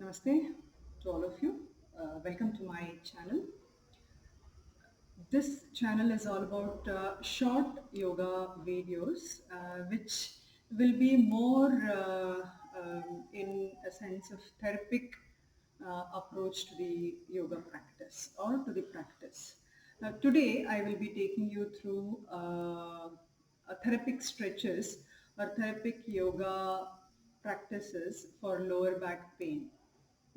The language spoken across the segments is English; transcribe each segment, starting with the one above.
Namaste to all of you. Welcome to my channel. This channel is all about short yoga videos, which will be more in a sense of therapeutic approach to the yoga practice or to the practice. Today, I will be taking you through therapeutic stretches or therapeutic yoga practices for lower back pain.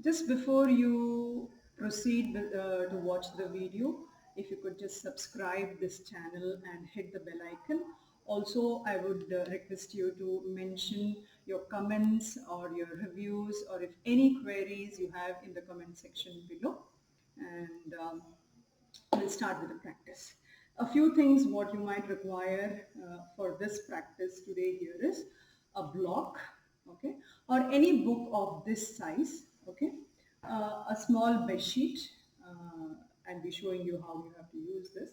Just before you proceed to watch the video, if you could just subscribe this channel and hit the bell icon. Also, I would request you to mention your comments or your reviews or if any queries you have in the comment section below. And we'll start with the practice. A few things what you might require for this practice today here is a block, okay, or any book of this size, okay, a small bed sheet. I'll be showing you how you have to use this.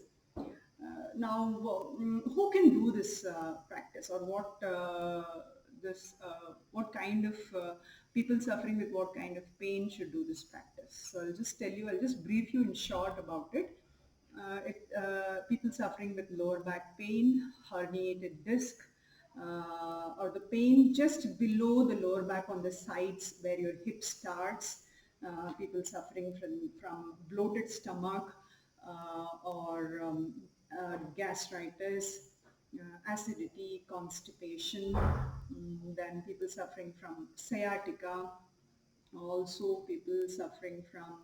Who can do this practice, or what kind of people suffering with what kind of pain should do this practice? So I'll just brief you in short about it. People suffering with lower back pain, herniated disc, or the pain just below the lower back on the sides where your hip starts, people suffering from bloated stomach or gastritis, acidity, constipation, then people suffering from sciatica, also people suffering from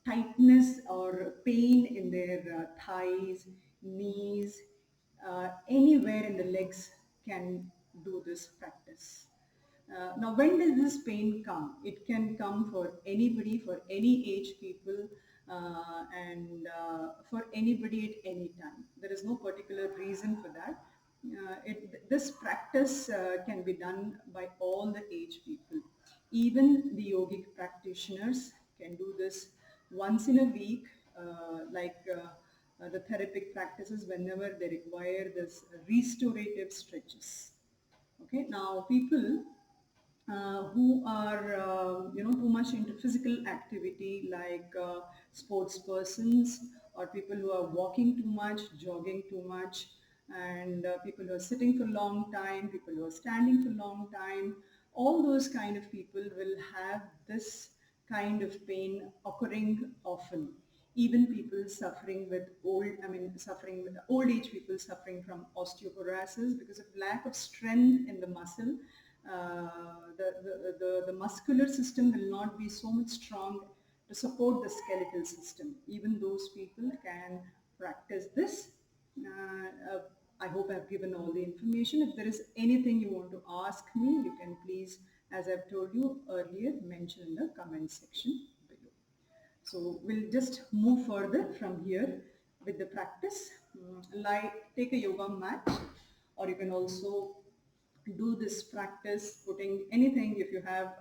tightness or pain in their thighs, knees, anywhere in the legs can do this practice. Now, when does this pain come? It can come for anybody, for any age people, and for anybody at any time. There is no particular reason for that. This practice can be done by all the age people. Even the yogic practitioners can do this once in a week, the therapeutic practices whenever they require this restorative stretches. Okay, now people who are too much into physical activity, like sports persons, or people who are walking too much, jogging too much, and people who are sitting for a long time, people who are standing for a long time, all those kind of people will have this kind of pain occurring often. Even people suffering with suffering with old age people suffering from osteoporosis because of lack of strength in the muscle. The muscular system will not be so much strong to support the skeletal system. Even those people can practice this. I hope I've given all the information. If there is anything you want to ask me, you can please, as I've told you earlier, mention in the comment section below. So we'll just move further from here with the practice. Take a yoga mat, or you can also do this practice putting anything. If you have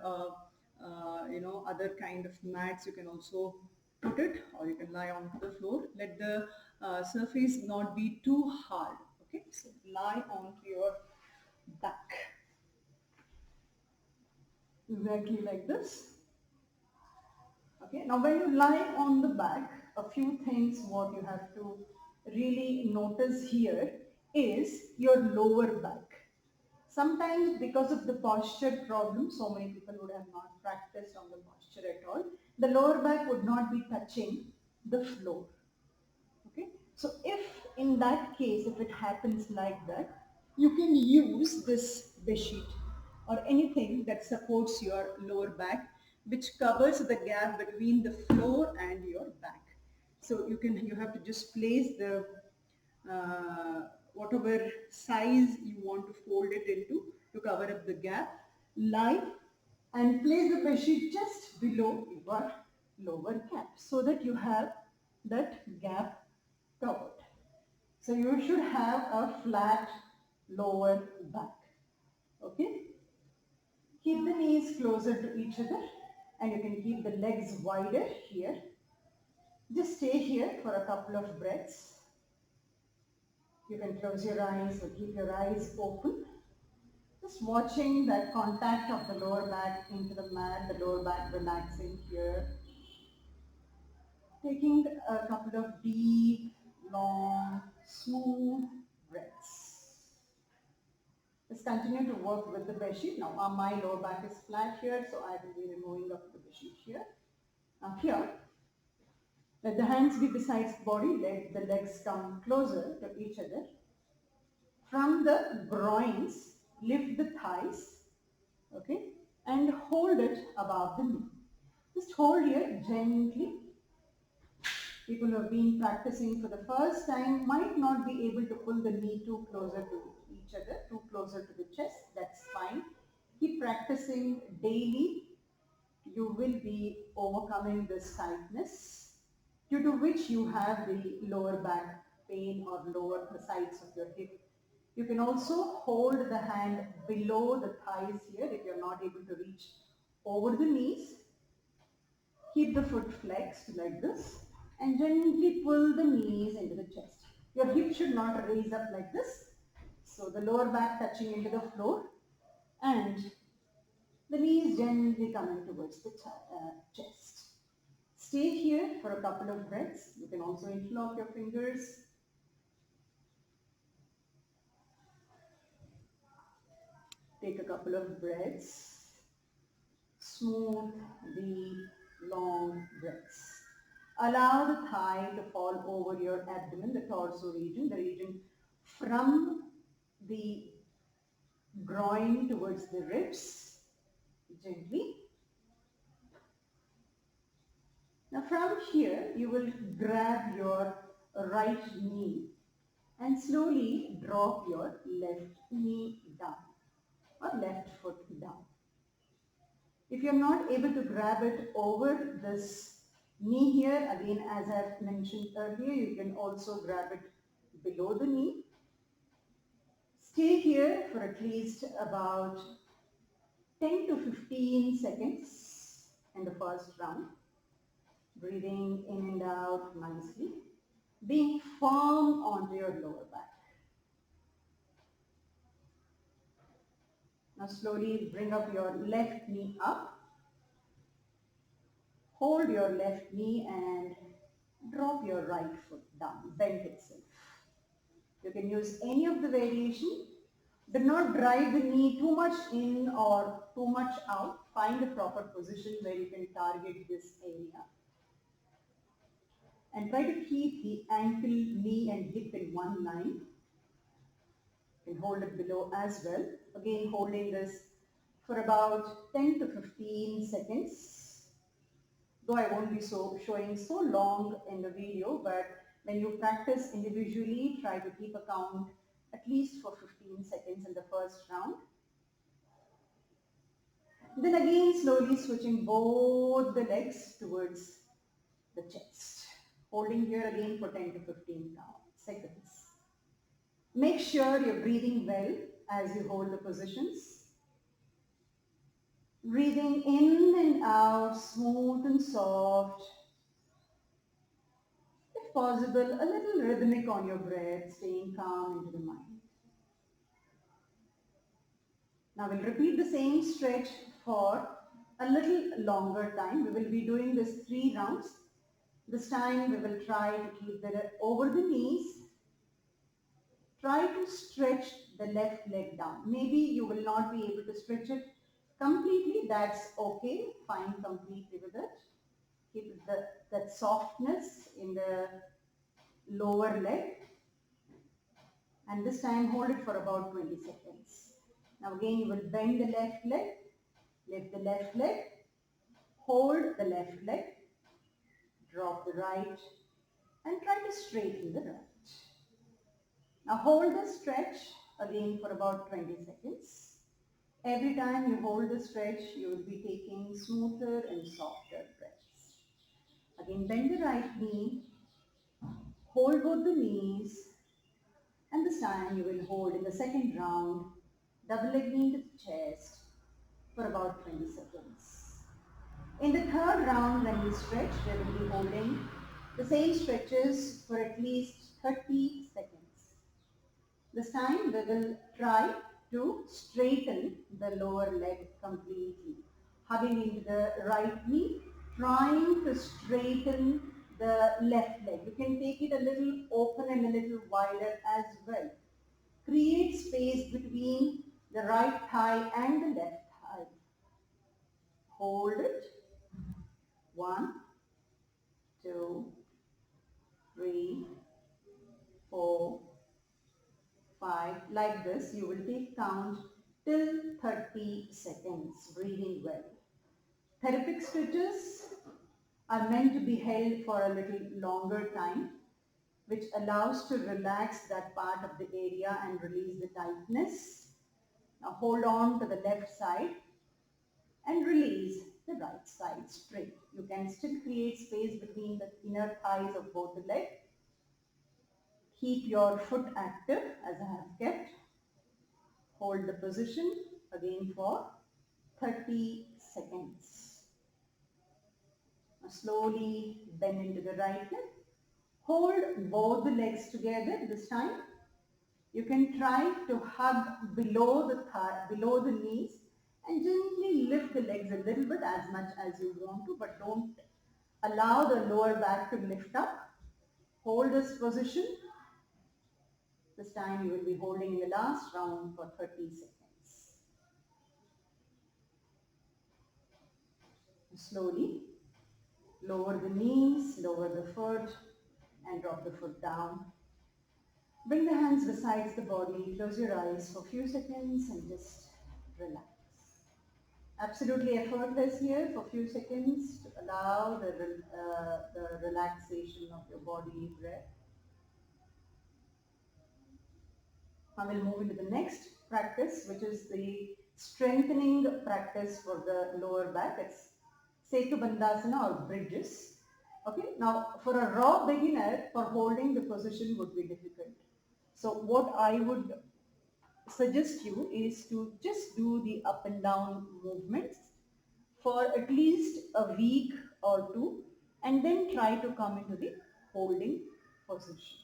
other kind of mats, you can also put it, or you can lie onto the floor. Let the surface not be too hard. Okay, so lie onto your back exactly like this. Okay, now when you lie on the back, a few things what you have to really notice here is your lower back. Sometimes because of the posture problem, so many people would have not practiced on the posture at all, the lower back would not be touching the floor. Okay, so if in that case, if it happens like that, you can use this bed sheet or anything that supports your lower back, which covers the gap between the floor and your back. So you have to just place the whatever size you want to fold it into to cover up the gap. Lie and place the bed sheet just below your lower gap so that you have that gap covered. So you should have a flat lower back. Okay. Keep the knees closer to each other and you can keep the legs wider here. Just stay here for a couple of breaths. You can close your eyes or keep your eyes open. Just watching that contact of the lower back into the mat, the lower back relaxing here. Taking a couple of deep, long, smooth breaths. Just continue to work with the bedsheet. Now my lower back is flat here, so I will be removing up the bedsheet here. Now here, let the hands be beside the body, let the legs come closer to each other. From the groins, lift the thighs, okay, and hold it above the knee. Just hold here gently. People who have been practicing for the first time might not be able to pull the knee too closer to each other, too closer to the chest. That's fine. Keep practicing daily. You will be overcoming this tightness, due to which you have the lower back pain or lower the sides of your hip. You can also hold the hand below the thighs here if you're not able to reach over the knees. Keep the foot flexed like this and gently pull the knees into the chest. Your hip should not raise up like this. So the lower back touching into the floor and the knees gently coming towards the chest. Stay here for a couple of breaths. You can also interlock your fingers. Take a couple of breaths. Smooth, deep, long breaths. Allow the thigh to fall over your abdomen, the torso region, the region from the groin towards the ribs, gently. Now from here, you will grab your right knee and slowly drop your left knee down or left foot down. If you're not able to grab it over this knee here, again as I've mentioned earlier, you can also grab it below the knee. Stay here for at least about 10 to 15 seconds in the first round. Breathing in and out nicely. Being firm onto your lower back. Now slowly bring up your left knee up. Hold your left knee and drop your right foot down, bend itself. You can use any of the variation. Do not drive the knee too much in or too much out. Find a proper position where you can target this area. And try to keep the ankle, knee and hip in one line. You can hold it below as well. Again, holding this for about 10 to 15 seconds. Though I won't be showing so long in the video, but when you practice individually, try to keep a count at least for 15 seconds in the first round. Then again, slowly switching both the legs towards the chest. Holding here again for 10 to 15 seconds. Make sure you're breathing well as you hold the positions. Breathing in and out, smooth and soft. If possible, a little rhythmic on your breath, staying calm into the mind. Now we'll repeat the same stretch for a little longer time. We will be doing this 3 rounds. This time we will try to keep it over the knees. Try to stretch the left leg down. Maybe you will not be able to stretch it completely. That's okay. Fine completely with it. Keep that softness in the lower leg. And this time hold it for about 20 seconds. Now again you will bend the left leg, lift the left leg, hold the left leg, drop the right and try to straighten the right. Now hold the stretch again for about 20 seconds. Every time you hold the stretch, you will be taking smoother and softer breaths. Again, bend the right knee, hold both the knees, and this time you will hold in the second round, double leg knee to the chest for about 20 seconds. In the third round, when we stretch, we will be holding the same stretches for at least 30 seconds. This time we will try to straighten the lower leg completely. Hugging into the right knee, trying to straighten the left leg. You can take it a little open and a little wider as well. Create space between the right thigh and the left thigh. Hold it. 1, 2, 3, 4, 5. Like this, you will take count till 30 seconds, breathing well. Therapeutic stretches are meant to be held for a little longer time, which allows to relax that part of the area and release the tightness. Now hold on to the left side and release the right side straight. You can still create space between the inner thighs of both the legs. Keep your foot active as I have kept. Hold the position again for 30 seconds. Now slowly bend into the right leg. Hold both the legs together this time. You can try to hug below the thigh, below the knees, and gently lift the legs a little bit as much as you want to, but don't allow the lower back to lift up. Hold this position. This time you will be holding in the last round for 30 seconds. Slowly lower the knees, lower the foot, and drop the foot down. Bring the hands beside the body, close your eyes for a few seconds and just relax. Absolutely effortless here for a few seconds to allow the relaxation of your body breath. I will move into the next practice, which is the strengthening practice for the lower back. It's Setu Bandhasana or bridges. Okay, now for a raw beginner, for holding the position would be difficult. So what I would suggest you is to just do the up and down movements for at least a week or two, and then try to come into the holding position.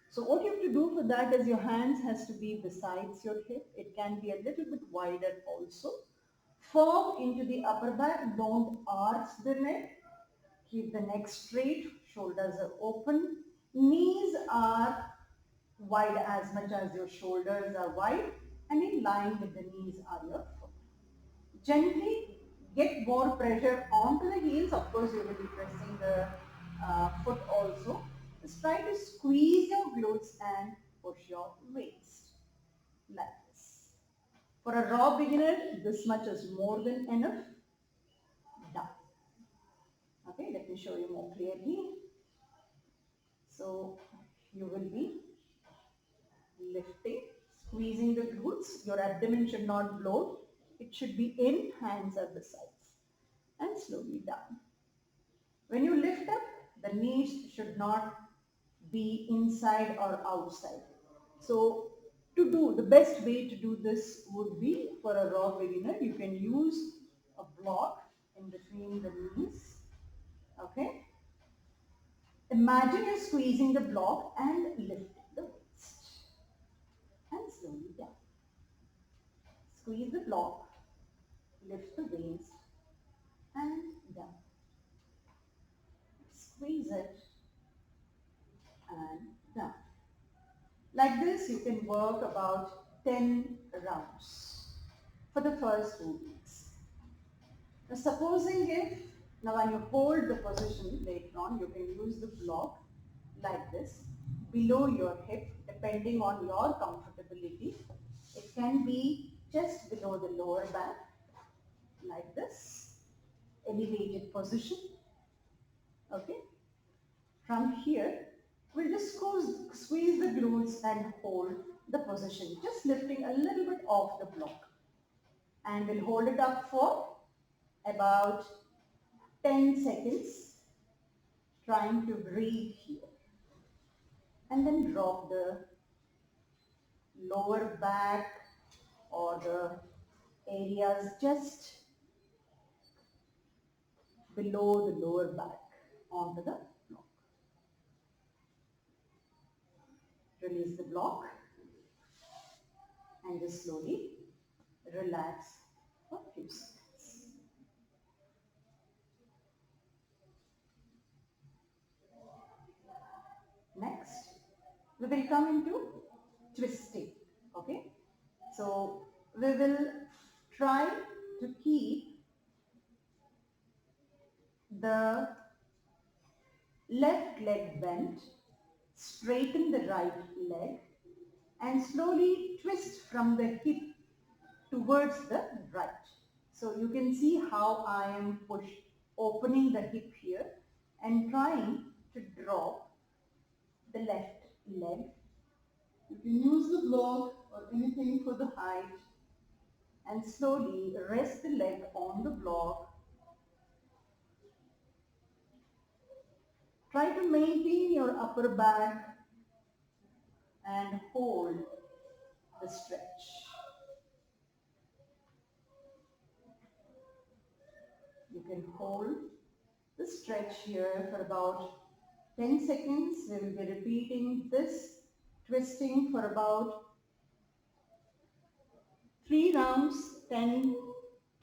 So what you have to do for that is your hands has to be besides your hip. It can be a little bit wider also. Firm into the upper back. Don't arch the neck. Keep the neck straight. Shoulders are open. Knees are wide as much as your shoulders are wide, and in line with the knees are your foot. Gently get more pressure onto the heels. Of course, you will be pressing the foot also. Just try to squeeze your glutes and push your waist like this. For a raw beginner, this much is more than enough. Done. Okay, let me show you more clearly. So you will be lifting, squeezing the glutes. Your abdomen should not bloat. It should be in, hands at the sides, and slowly down. When you lift up, the knees should not be inside or outside. So to do, the best way to do this would be for a raw beginner, you can use a block in between the knees. Okay. Imagine you're squeezing the block and lifting the waist. And slowly down. Squeeze the block, lift the waist, and down. Squeeze it and down. Like this, you can work about 10 rounds for the first 2 weeks. Now, supposing if, now when you hold the position later on, you can use the block like this, below your hip, depending on your comfortability. It can be just below the lower back, like this, elevated position. Okay. From here, we'll just squeeze the glutes and hold the position, just lifting a little bit off the block. And we'll hold it up for about 10 seconds, trying to breathe here. And then drop the lower back or the areas just below the lower back onto the block. Release the block and just slowly relax for a few seconds. Next, we will come into twisting. Okay, so we will try to keep the left leg bent, straighten the right leg, and slowly twist from the hip towards the right. So you can see how I am opening the hip here and trying to drop the left leg. You can use the block or anything for the height and slowly rest the leg on the block. Try to maintain your upper back and hold the stretch. You can hold the stretch here for about 10 seconds. We will be repeating this twisting for about 3 rounds, 10,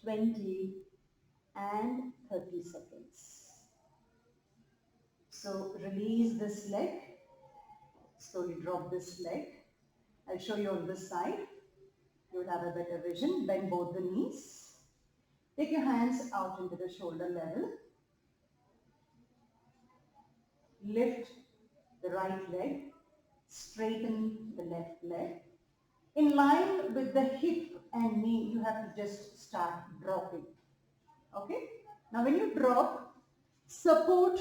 20 and 30 seconds. So release this leg, slowly drop this leg. I'll show you on this side. You'll have a better vision. Bend both the knees. Take your hands out into the shoulder level. Lift the right leg. Straighten the left leg. In line with the hip and knee, you have to just start dropping. Okay? Now when you drop, support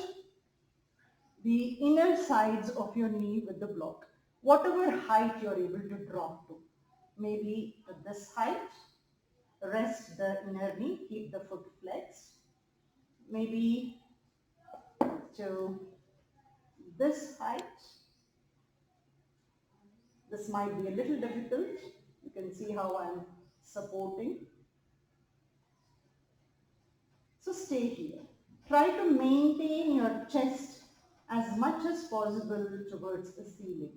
the inner sides of your knee with the block. Whatever height you're able to drop to. Maybe to this height. Rest the inner knee, keep the foot flexed. Maybe to this height. This might be a little difficult. You can see how I'm supporting. So stay here. Try to maintain your chest as much as possible towards the ceiling.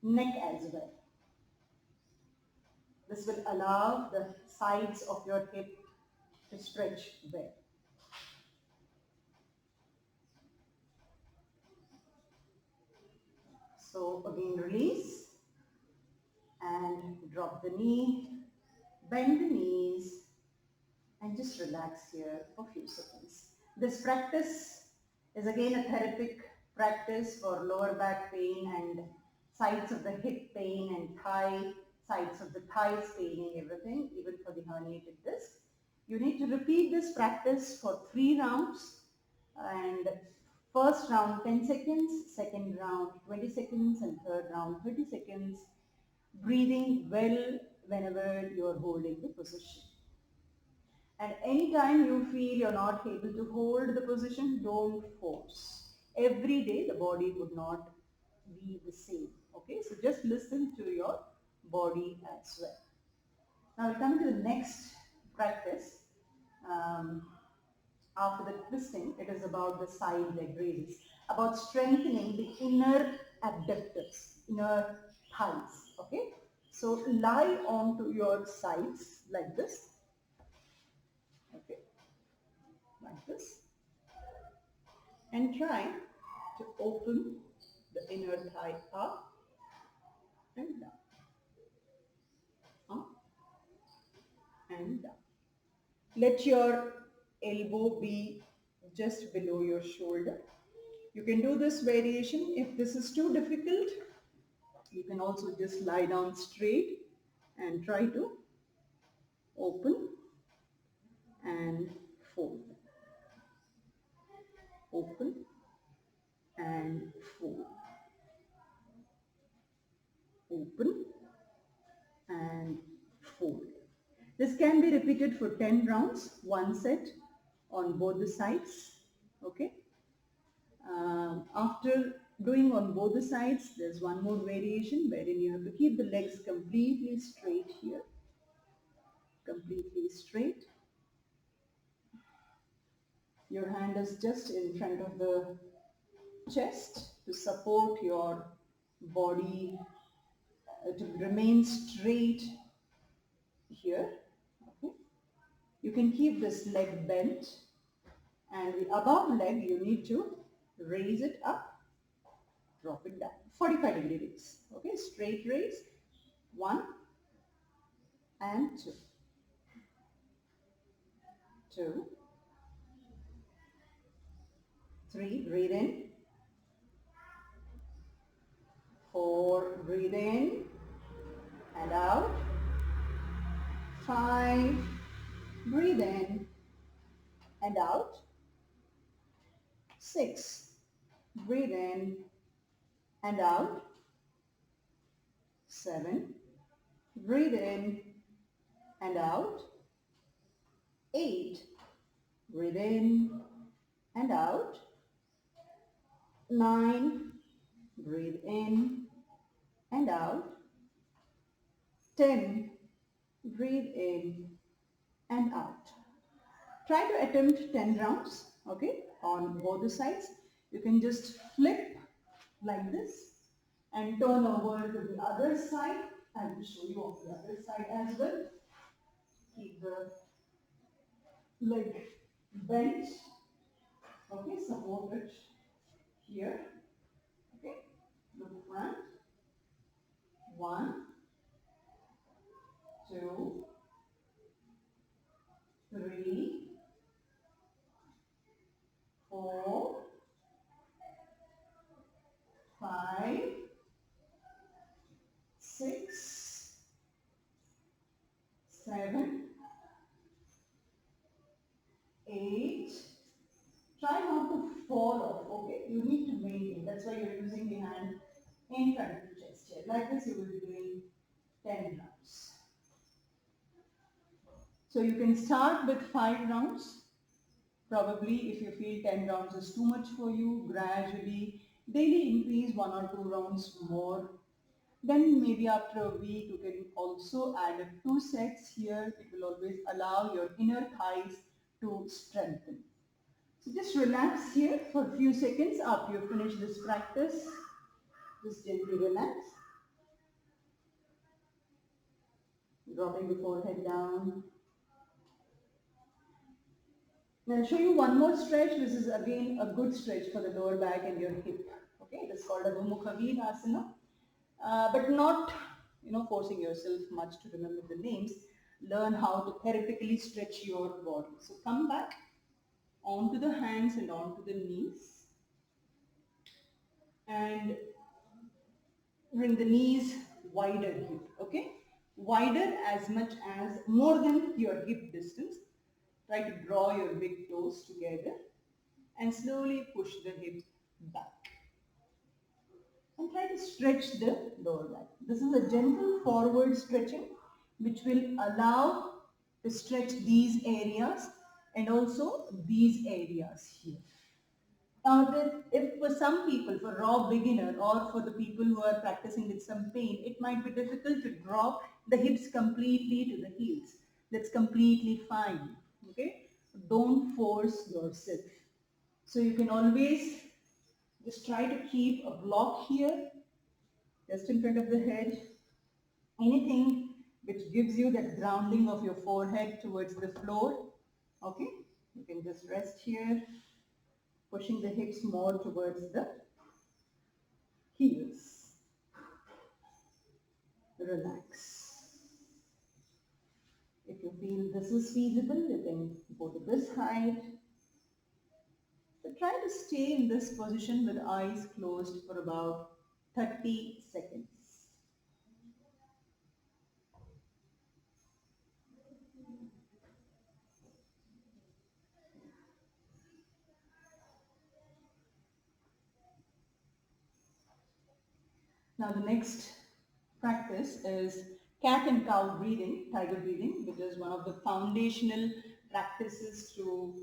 Neck as well. This will allow the sides of your hip to stretch well. So again release and drop the knee, bend the knees and just relax here for a few seconds. This practice is again a therapeutic practice for lower back pain and sides of the hip pain and sides of the thighs paining, everything, even for the herniated disc. You need to repeat this practice for 3 rounds, and first round 10 seconds, second round 20 seconds and third round 30 seconds, breathing well whenever you are holding the position. And anytime you feel you're not able to hold the position, don't force. Every day the body would not be the same. Okay, so just listen to your body as well. Now we'll come to the next practice. After the twisting, it is about the side leg raises, about strengthening the inner abductors, inner thighs. Okay, so lie onto your sides like this. Okay, like this, and try to open the inner thigh up and down, up and down. Let your elbow be just below your shoulder. You can do this variation. If this is too difficult, you can also just lie down straight and try to open and fold. Open and fold. Open and fold. This can be repeated for 10 rounds, one set on both the sides. Okay. After doing on both the sides, there's one more variation wherein you have to keep the legs completely straight here. Completely straight. Your hand is just in front of the chest to support your body to remain straight here. Okay, you can keep this leg bent, and the above leg you need to raise it up, drop it down, 45-degree raise. Okay, straight raise, 1 and 2, 2, 3, breathe in, 4, breathe in and out, 5, breathe in and out, 6, breathe in and out, 7, breathe in and out, 8, breathe in and out, 9, breathe in and out, 10, breathe in and out. Try to attempt 10 rounds, okay, on both the sides. You can just flip like this and turn over to the other side. I will show you on the other side as well. Keep the leg bent, okay, support it here, okay, look front, 1, 2, 3, 4, 5, 6, 7, 8. Try not to fall off, okay? You need to maintain. That's why you're using the hand in front of the chest here. Like this, you will be doing 10 rounds. So you can start with 5 rounds. Probably if you feel 10 rounds is too much for you, gradually, daily increase 1 or 2 rounds more. Then maybe after a week, you can also add 2 sets here. It will always allow your inner thighs to strengthen. So just relax here for a few seconds after you finish this practice. Just gently relax. Dropping the forehead down. Now I'll show you one more stretch. This is again a good stretch for the lower back and your hip. Okay, it is called a Mukha Virasana. But not, forcing yourself much to remember the names. Learn how to therapeutically stretch your body. So come back onto the hands and onto the knees. And bring the knees wider here, okay? Wider as much as more than your hip distance. Try to draw your big toes together and slowly push the hips back. And try to stretch the lower back. This is a gentle forward stretching which will allow to stretch these areas and also these areas here. Now, if for some people, for raw beginner or for the people who are practicing with some pain, it might be difficult to drop the hips completely to the heels. That's completely fine, okay? Don't force yourself. So you can always just try to keep a block here, just in front of the head. Anything which gives you that grounding of your forehead towards the floor, okay? You can just rest here, pushing the hips more towards the heels. Relax. If you feel this is feasible, you can go to this height. So try to stay in this position with eyes closed for about 30 seconds. Now the next practice is cat and cow breathing, tiger breathing, which is one of the foundational practices to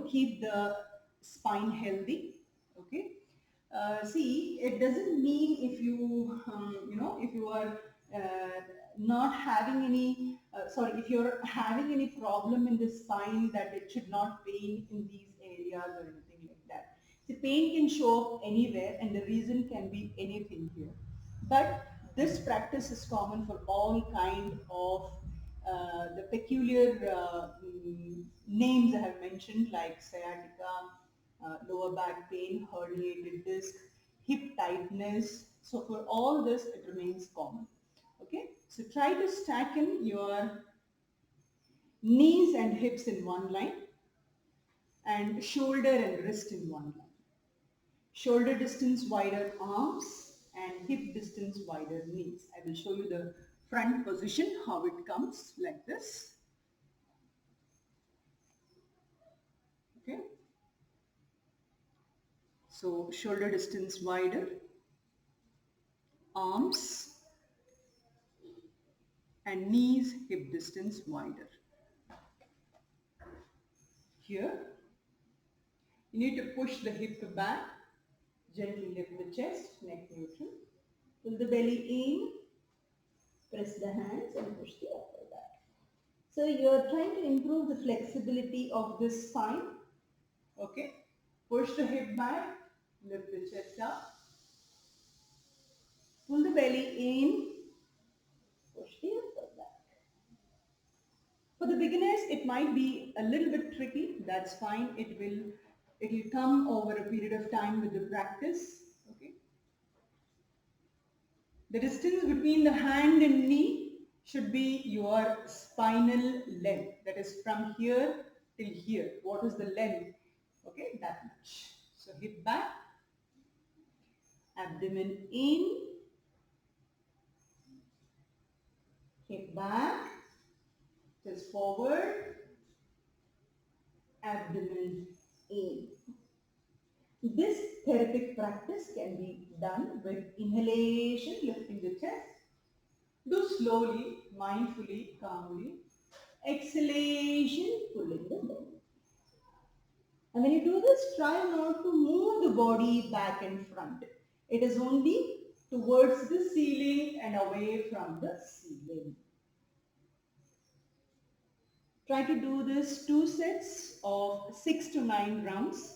keep the spine healthy. Okay. See, it doesn't mean if you if you are not having any if you're having any problem in the spine, that it should not pain in these areas or anything like that. The pain can show up anywhere and the reason can be anything here. But this practice is common for all kind of the peculiar names I have mentioned, like sciatica, lower back pain, herniated disc, hip tightness. So for all this, it remains common. Okay, so try to stack in your knees and hips in one line and shoulder and wrist in one line. Shoulder distance wider arms and hip distance wider knees. I will show you the front position, how it comes like this. Okay. So shoulder distance wider, arms and knees hip distance wider. Here, you need to push the hip back, gently lift the chest, neck neutral. Pull the belly in, press the hands and push the upper back. So you're trying to improve the flexibility of this spine. Okay. Push the hip back, lift the chest up. Pull the belly in, push the upper back. For the beginners, it might be a little bit tricky. That's fine. It will come over a period of time with the practice. Okay. The distance between the hand and knee should be your spinal length. That is from here till here. What is the length? Okay, that much. So hip back, abdomen in, hip back, chest forward, abdomen in. This therapeutic practice can be done with inhalation, lifting the chest. Do slowly, mindfully, calmly. Exhalation, pulling the belly. And when you do this, try not to move the body back and front. It is only towards the ceiling and away from the ceiling. Try to do this 2 sets of 6 to 9 rounds.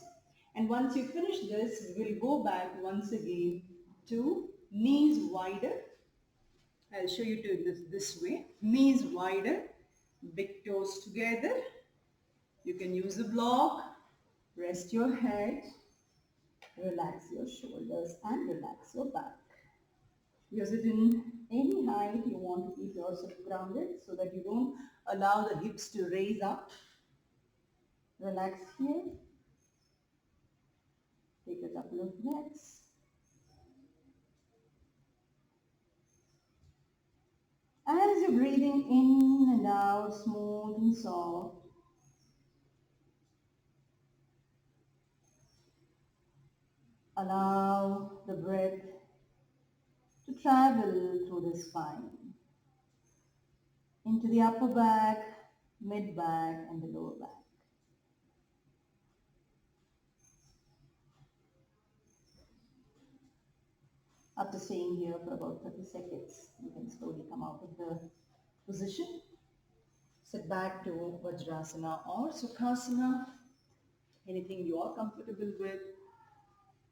And once you finish this, we will go back once again to knees wider. I'll show you to this way. Knees wider, big toes together. You can use a block. Rest your head. Relax your shoulders and relax your back. Use it in any height you want to keep yourself grounded so that you don't allow the hips to raise up. Relax here. Take a couple of breaths. As you're breathing in and out, smooth and soft, allow the breath to travel through the spine, into the upper back, mid back and the lower back. After staying here for about 30 seconds, you can slowly come out of the position. Sit back to Vajrasana or Sukhasana, anything you are comfortable with.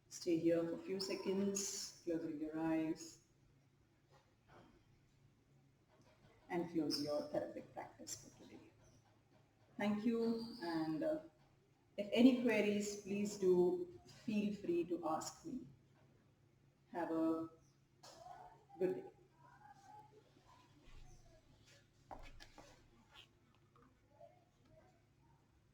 Stay here for a few seconds, closing your eyes and close your therapeutic practice for today. Thank you, and if any queries, please do feel free to ask me. Have a good day.